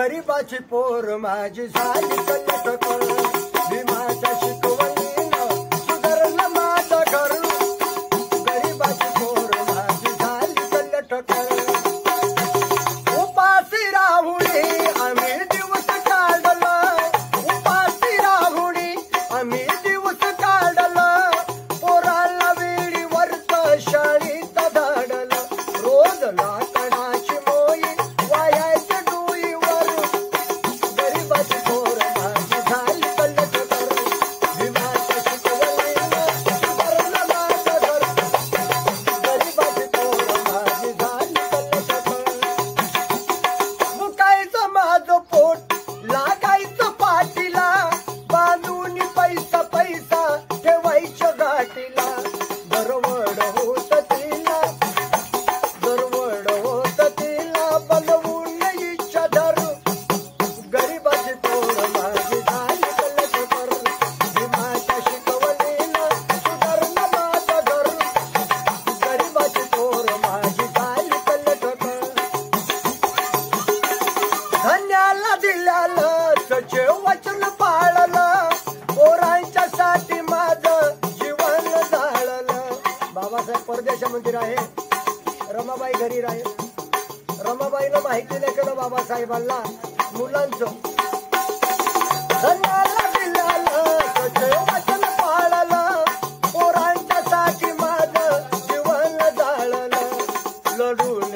गरीबाची पोर माझी झाली कल्लटकर भीमाच्या शिकवणीनं सुधारलं माझं घर गरीबाची पोर माझी झाली कल्लटकर उपासी राहुणी आम्ही दिवस काढलं उपासी राहुणी आम्ही दिवस काढलं पोराला वेळीवरच शाळेत धाडलं रोज लाकडाची मोई वायाच्या डोईवर गरीबाची पोर माझी झाली कल्लटकर भीमाच्या शिकवणीनं सुधारलं माझं घर गरीबाची पोर माझी झाली कल्लटकर मुकायचं माझं पोट लागायचं पाठीला बांधून पैसा पैसा ठेवायच्या गाठीला गरवड होत तिला बनवून इच्छा धरू गरीबाची पोर माझी झाली कल्लटकर भीमाच्या शिकवणीनं सुधारलं माझं घर गरीबाची पोर माझी झाली कल्लटकर धन्याला दिल्यालं सचे वचन पाळलं पोरांच्या साठी माझं जीवन जाळलं बाबासाहेब परदेशामध्ये आहे रमाबाई घरी राहे रमाबाईनं माहिती नाही केलं बाबासाहेबांना मुलांचं धन्याला दिल्यालं सचे वचन पाळलं पोरांच्या साठी माझं जीवन जाळलं लढून